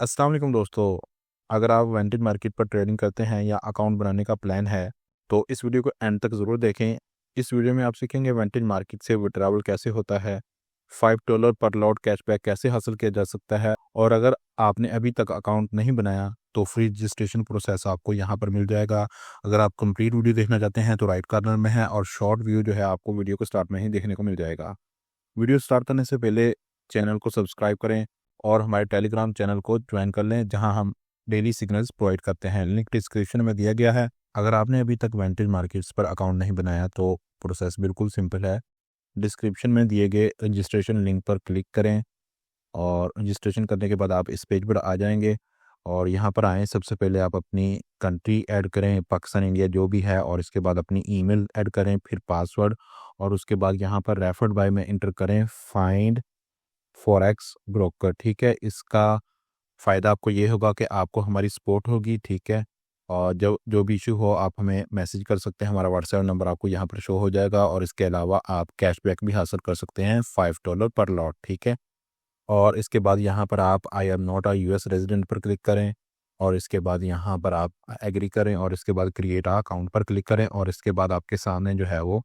अस्सलाम वालेकुम दोस्तों। अगर आप वेंटेज मार्केट पर ट्रेडिंग करते हैं या अकाउंट बनाने का प्लान है तो इस वीडियो को एंड तक ज़रूर देखें। इस वीडियो में आप सीखेंगे वेंटेज मार्केट से विड्रॉवल कैसे होता है, $5 पर लॉट कैशबैक कैसे हासिल किया जा सकता है, और अगर आपने अभी तक अकाउंट नहीं बनाया तो फ्री रजिस्ट्रेशन प्रोसेस आपको यहाँ पर मिल जाएगा। अगर आप कंप्लीट वीडियो देखना चाहते हैं तो राइट कॉर्नर में है, और शॉर्ट व्यू जो है आपको वीडियो को स्टार्ट में ही देखने को मिल जाएगा। वीडियो स्टार्ट करने से पहले चैनल को सब्सक्राइब करें और हमारे टेलीग्राम चैनल को ज्वाइन कर लें, जहां हम डेली सिग्नल्स प्रोवाइड करते हैं। लिंक डिस्क्रिप्शन में दिया गया है। अगर आपने अभी तक वेंटेज मार्केट्स पर अकाउंट नहीं बनाया तो प्रोसेस बिल्कुल सिंपल है। डिस्क्रिप्शन में दिए गए रजिस्ट्रेशन लिंक पर क्लिक करें और रजिस्ट्रेशन करने के बाद आप इस पेज पर आ जाएंगे। और यहाँ पर आएँ, सबसे पहले आप अपनी कंट्री ऐड करें, पाकिस्तान इंडिया जो भी है, और इसके बाद अपनी ईमेल ऐड करें, फिर पासवर्ड, और उसके बाद यहाँ पर रेफर्ड बाय में इंटर करें फाइंड फॉरेक्स ब्रोकर। ठीक है, इसका फ़ायदा आपको ये होगा कि आपको हमारी सपोर्ट होगी। ठीक है, और जो जो भी इशू हो आप हमें मैसेज कर सकते हैं। हमारा व्हाट्सएप नंबर आपको यहाँ पर शो हो जाएगा, और इसके अलावा आप कैशबैक भी हासिल कर सकते हैं $5 पर लॉट। ठीक है, और इसके बाद यहाँ पर आप I am not a US resident पर क्लिक करें, और इसके बाद यहाँ पर आप एग्री करें, और इसके बाद क्रिएट अकाउंट पर क्लिक करें, और इसके बाद आपके सामने जो है वो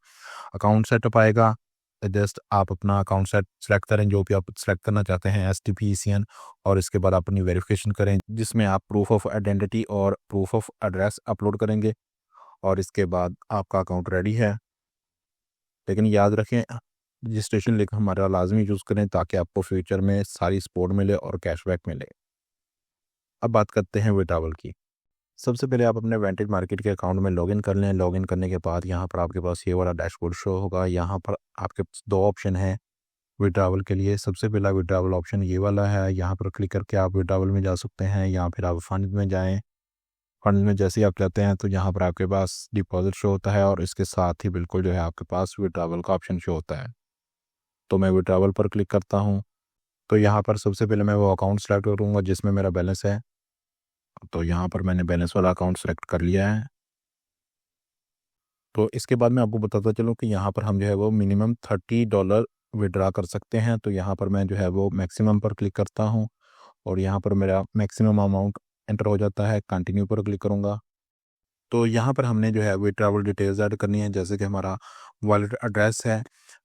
अकाउंट सेटअप आएगा। जस्ट आप अपना अकाउंट सेलेक्ट करें, जो भी आप सेलेक्ट करना चाहते हैं, STP, और इसके बाद आप अपनी वेरिफिकेशन करें, जिसमें आप प्रूफ ऑफ आइडेंटिटी और प्रूफ ऑफ एड्रेस अपलोड करेंगे, और इसके बाद आपका अकाउंट रेडी है। लेकिन याद रखें, रजिस्ट्रेशन लिंक हमारा लाजमी यूज़ करें ताकि आपको फ्यूचर में सारी सपोर्ट मिले और कैशबैक मिले। अब बात करते हैं विड्रॉवल की। सबसे पहले आप अपने वेंटेज मार्केट के अकाउंट में लॉगिन कर लें। लॉगिन करने के बाद यहाँ पर आपके पास ये वाला डैशबोर्ड शो होगा। यहाँ पर आपके पास दो ऑप्शन हैं विड्रॉवल के लिए। सबसे पहला विड्रॉवल ऑप्शन ये वाला है, यहाँ पर क्लिक करके आप विड्रॉवल में जा सकते हैं, या फिर आप फंड में जाएँ। फंड में जैसे ही आप जाते हैं तो यहाँ पर आपके पास डिपॉजिट शो होता है, और इसके साथ ही बिल्कुल जो है आपके पास विड्रॉवल का ऑप्शन शो होता है। तो मैं विड्रॉवल पर क्लिक करता हूँ। तो यहाँ पर सबसे पहले मैं वो अकाउंट सेलेक्ट करूँगा जिसमें मेरा बैलेंस है। तो यहाँ पर मैंने बैलेंस वाला अकाउंट सेलेक्ट कर लिया है। तो इसके बाद मैं आपको बताता चलूँ कि यहाँ पर हम जो है वो मिनिमम $30 विड्रा कर सकते हैं। तो यहाँ पर मैं जो है वो मैक्सिमम पर क्लिक करता हूँ, और यहाँ पर मेरा मैक्सिमम अमाउंट एंटर हो जाता है। कंटिन्यू पर क्लिक करूँगा। तो यहाँ पर हमने जो है विड्रॉवल डिटेल्स ऐड करनी है, जैसे कि हमारा वॉलेट एड्रेस है।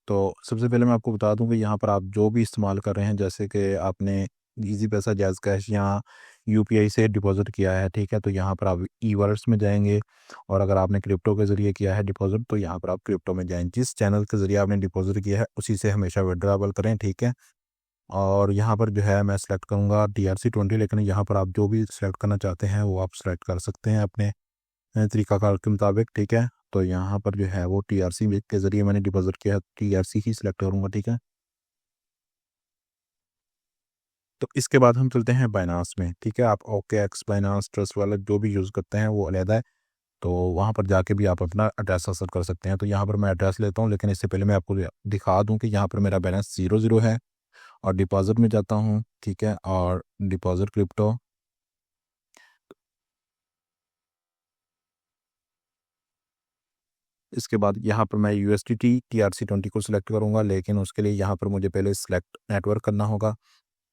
तो सबसे पहले मैं आपको बता दूं कि यहाँ पर आप जो भी इस्तेमाल कर रहे हैं, जैसे कि आपने इजी पैसा, जैज़ कैश या यूपीआई से डिपॉजिट किया है, ठीक है, तो यहाँ पर आप ई वॉलेट्स में जाएंगे। और अगर आपने क्रिप्टो के ज़रिए किया है डिपॉजिट तो यहाँ पर आप क्रिप्टो में जाएँ। जिस चैनल के ज़रिए आपने डिपॉजिट किया है उसी से हमेशा विड्रॉवल करें। ठीक है, और यहाँ पर जो है मैं सेलेक्ट करूँगा TRC20, लेकिन यहाँ पर आप जो भी सेलेक्ट करना चाहते हैं वो आप सेलेक्ट कर सकते हैं अपने तरीक़ाकार के मुताबिक। ठीक है, तो यहाँ पर जो है वो TRC के ज़रिए मैंने डिपॉज़िट किया है, TRC ही सिलेक्ट करूँगा। ठीक है, तो इसके बाद हम चलते हैं बाइनांस में। ठीक है, आप OKX, बाइनांस, ट्रस्ट वालेट जो भी यूज़ करते हैं वो अलग है। तो वहाँ पर जाके भी आप अपना एड्रेस हासिल कर सकते हैं। तो यहाँ पर मैं एड्रेस लेता हूँ, लेकिन इससे पहले मैं आपको दिखा दूँ कि यहाँ पर मेरा बैलेंस 0 है। और डिपॉज़िट में जाता हूँ। ठीक है, और डिपॉज़िट क्रिप्टो, इसके बाद यहाँ पर मैं USDT TRC20 को सिलेक्ट करूँगा, लेकिन उसके लिए यहाँ पर मुझे पहले सिलेक्ट नेटवर्क करना होगा।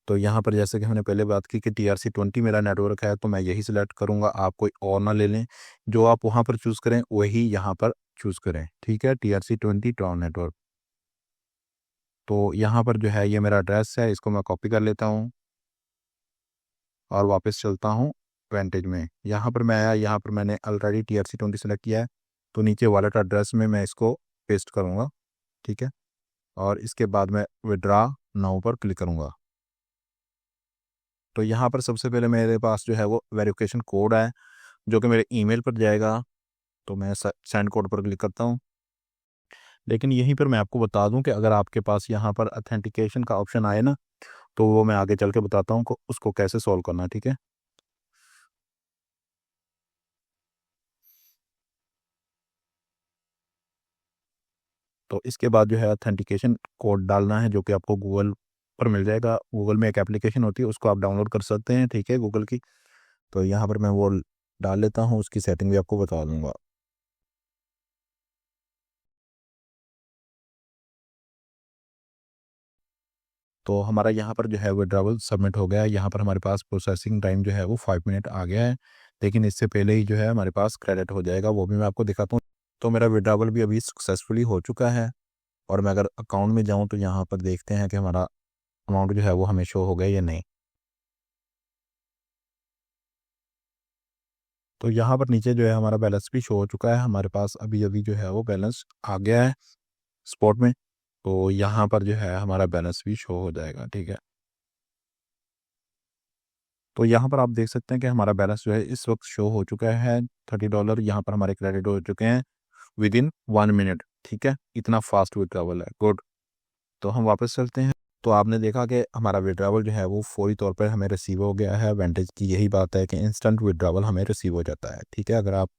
तो यहाँ पर जैसे कि हमने पहले बात की कि TRC20 मेरा नेटवर्क है, तो मैं यही सिलेक्ट करूँगा। आप कोई और ना ले लें, जो आप वहाँ पर चूज़ करें वही यहाँ पर चूज़ करें। ठीक है, TRC20 ट्रॉन नेटवर्क। तो यहाँ पर जो है ये मेरा एड्रेस है, इसको मैं कॉपी कर लेता हूँ और वापस चलता हूँ वेंटेज में। यहाँ पर मैं आया, यहाँ पर मैंने ऑलरेडी TRC20 सेलेक्ट किया है, तो नीचे वॉलेट एड्रेस में मैं इसको पेस्ट करूँगा। ठीक है, और इसके बाद मैं विड्रा नाउ पर क्लिक करूँगा। तो यहाँ पर सबसे पहले मेरे पास जो है वो वेरिफिकेशन कोड है, जो कि मेरे ईमेल पर जाएगा। तो मैं सेंड कोड पर क्लिक करता हूँ। लेकिन यहीं पर मैं आपको बता दूं कि अगर आपके पास यहाँ पर अथेंटिकेशन का ऑप्शन आए ना, तो वो मैं आगे चल के बताता हूँ को उसको कैसे सॉल्व करना है। ठीक है, तो इसके बाद जो है अथेंटिकेशन कोड डालना है, जो कि आपको गूगल पर मिल जाएगा। गूगल में एक एप्लीकेशन होती है, उसको आप डाउनलोड कर सकते हैं। ठीक है, गूगल की। तो यहाँ पर मैं वो डाल लेता हूँ, उसकी सेटिंग भी आपको बता दूंगा। तो हमारा यहाँ पर जो है विड्रॉवल सबमिट हो गया है। यहाँ पर हमारे पास प्रोसेसिंग टाइम जो है वो 5 मिनट आ गया है, लेकिन इससे पहले ही जो है हमारे पास क्रेडिट हो जाएगा, वो भी मैं आपको दिखाता हूँ। तो मेरा विड्रॉवल भी अभी सक्सेसफुली हो चुका है, और मैं अगर अकाउंट में जाऊँ तो यहाँ पर देखते हैं कि हमारा अमाउंट जो है वो हमें शो हो गया या नहीं। तो यहाँ पर नीचे जो है हमारा बैलेंस भी शो हो चुका है, हमारे पास अभी अभी जो है वो बैलेंस आ गया है स्पॉट में। तो यहाँ पर जो है हमारा बैलेंस भी शो हो जाएगा, ठीक है। तो यहाँ पर आप देख सकते हैं कि हमारा बैलेंस जो है इस वक्त शो हो चुका है $30। यहाँ पर हमारे क्रेडिट हो चुके हैं विद इन 1 मिनट, ठीक है। इतना फास्ट विड्रॉवल है, गुड। तो हम वापस चलते हैं। तो आपने देखा कि हमारा विड्रॉवल जो है वो फौरी तौर पर हमें रिसीव हो गया है। वेंटेज की यही बात है कि इंस्टेंट विड्रॉवल हमें रिसीव हो जाता है, ठीक है, अगर आप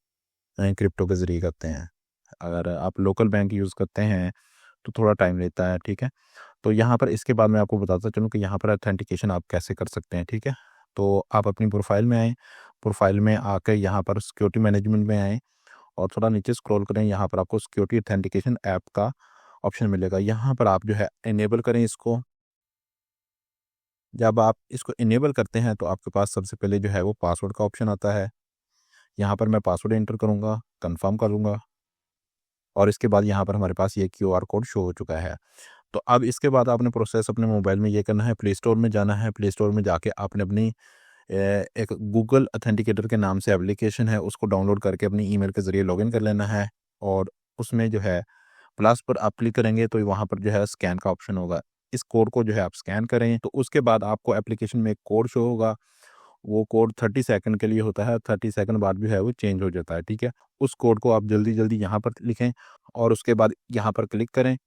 क्रिप्टो के ज़रिए करते हैं। अगर आप लोकल बैंक यूज़ करते हैं तो थोड़ा टाइम लेता है, ठीक है। तो यहाँ पर इसके बाद मैं आपको बताता चलूँ कि यहाँ पर ऑथेंटिकेशन आप कैसे कर सकते हैं, ठीक है। तो आप अपनी प्रोफाइल में आएँ, प्रोफाइल में आकर यहाँ पर सिक्योरिटी मैनेजमेंट में आएँ और थोड़ा नीचे स्क्रॉल करें। यहाँ पर आपको सिक्योरिटी ऑथेंटिकेशन ऐप का ऑप्शन मिलेगा, यहाँ पर आप जो है इनेबल करें इसको। जब आप इसको इनेबल करते हैं तो आपके पास सबसे पहले जो है वो पासवर्ड का ऑप्शन आता है। यहाँ पर मैं पासवर्ड एंटर करूँगा, कन्फर्म करूँगा, और इसके बाद यहाँ पर हमारे पास ये क्यूआर कोड शो हो चुका है। तो अब इसके बाद आपने प्रोसेस अपने मोबाइल में ये करना है, प्ले स्टोर में जाना है। प्ले स्टोर में जाके आपने अपनी एक गूगल ऑथेंटिकेटर के नाम से एप्लीकेशन है, उसको डाउनलोड करके अपनी ईमेल के ज़रिए लॉगिन कर लेना है, और उसमें जो है प्लस पर आप क्लिक करेंगे तो वहाँ पर जो है स्कैन का ऑप्शन होगा। इस कोड को जो है आप स्कैन करें तो उसके बाद आपको एप्लीकेशन में एक कोड शो होगा। वो कोड 30 सेकंड के लिए होता है, 30 सेकंड बाद जो है वो चेंज हो जाता है, ठीक है। उस कोड को आप जल्दी-जल्दी यहाँ पर लिखें और उसके बाद यहाँ पर क्लिक करें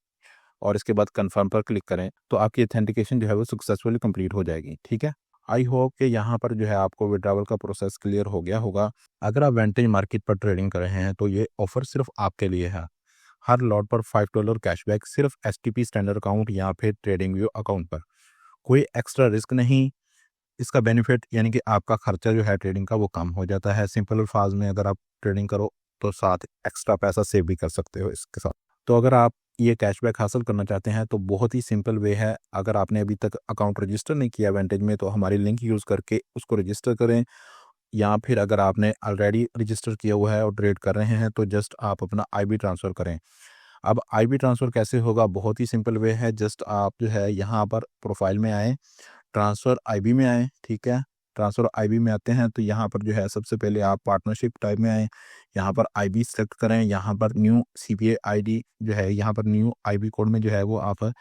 और इसके बाद कन्फर्म पर क्लिक करें, तो आपकी ऑथेंटिकेशन जो है वो सक्सेसफुली कंप्लीट हो जाएगी, ठीक है। आई होप कि यहाँ पर जो है आपको विड्रॉवल का प्रोसेस क्लियर हो गया होगा। अगर आप वेंटेज मार्केट पर ट्रेडिंग कर रहे हैं तो ये ऑफर सिर्फ आपके लिए है। हर लॉट पर $5 कैशबैक सिर्फ एसटीपी स्टैंडर्ड अकाउंट या फिर ट्रेडिंग व्यू अकाउंट पर। कोई एक्स्ट्रा रिस्क नहीं। इसका बेनिफिट यानी कि आपका खर्चा जो है ट्रेडिंग का वो कम हो जाता है। सिंपल अल्फाज में अगर आप ट्रेडिंग करो तो साथ एक्स्ट्रा पैसा सेव भी कर सकते हो इसके साथ। तो अगर आप ये कैशबैक हासिल करना चाहते हैं तो बहुत ही सिंपल वे है। अगर आपने अभी तक अकाउंट रजिस्टर नहीं किया वेंटेज में तो हमारी लिंक यूज़ करके उसको रजिस्टर करें, या फिर अगर आपने ऑलरेडी रजिस्टर किया हुआ है और ट्रेड कर रहे हैं तो जस्ट आप अपना आईबी ट्रांसफ़र करें। अब आईबी ट्रांसफ़र कैसे होगा, बहुत ही सिंपल वे है। जस्ट आप जो है यहाँ पर प्रोफाइल में आएँ, ट्रांसफ़र आईबी में आएँ, ठीक है। ट्रांसफ़र आईबी में आते हैं तो यहाँ पर जो है सबसे पहले आप पार्टनरशिप टाइप में आएँ, यहाँ पर आईबी सेलेक्ट करें, यहाँ पर न्यू सीपीए आईडी जो है, यहाँ पर न्यू आईबी कोड में जो है वो आप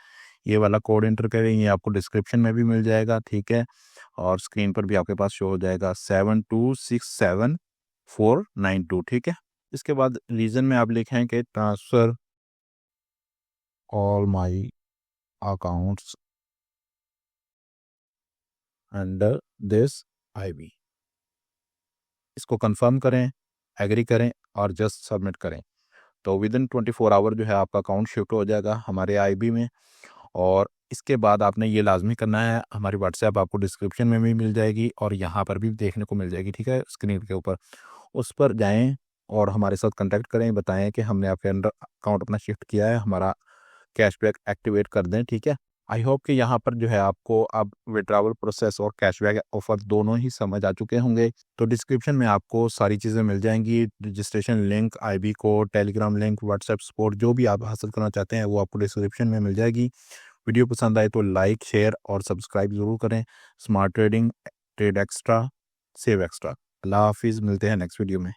ये वाला कोड एंटर करें। ये आपको डिस्क्रिप्शन में भी मिल जाएगा, ठीक है, और स्क्रीन पर भी आपके पास शो हो जाएगा 7267492, ठीक है। इसके बाद रीज़न में आप लिखें कि transfer all my accounts under this IB. इसको कंफर्म करें, एग्री करें और जस्ट सबमिट करें। तो विद इन 24 आवर जो है आपका अकाउंट शिफ्ट हो जाएगा हमारे आईबी में। और इसके बाद आपने ये लाज़मी करना है, हमारी व्हाट्सएप आपको डिस्क्रिप्शन में भी मिल जाएगी और यहाँ पर भी देखने को मिल जाएगी, ठीक है, स्क्रीन के ऊपर। उस पर जाएँ और हमारे साथ कॉन्टैक्ट करें, बताएँ कि हमने आपके अंडर अकाउंट अपना शिफ्ट किया है, हमारा कैशबैक एक्टिवेट कर दें, ठीक है। आई होप कि यहाँ पर जो है आपको अब विड्रॉवल प्रोसेस और कैशबैक ऑफ़र दोनों ही समझ आ चुके होंगे। तो डिस्क्रिप्शन में आपको सारी चीज़ें मिल जाएँगी, registration link, IB code, Telegram link, WhatsApp support, जो भी आप हासिल करना चाहते हैं वो आपको डिस्क्रिप्शन में मिल जाएगी। वीडियो पसंद आए तो लाइक, शेयर और सब्सक्राइब ज़रूर करें। Smart trading, trade extra, save extra. अल्लाह हाफ़िज़, मिलते हैं नेक्स्ट वीडियो में।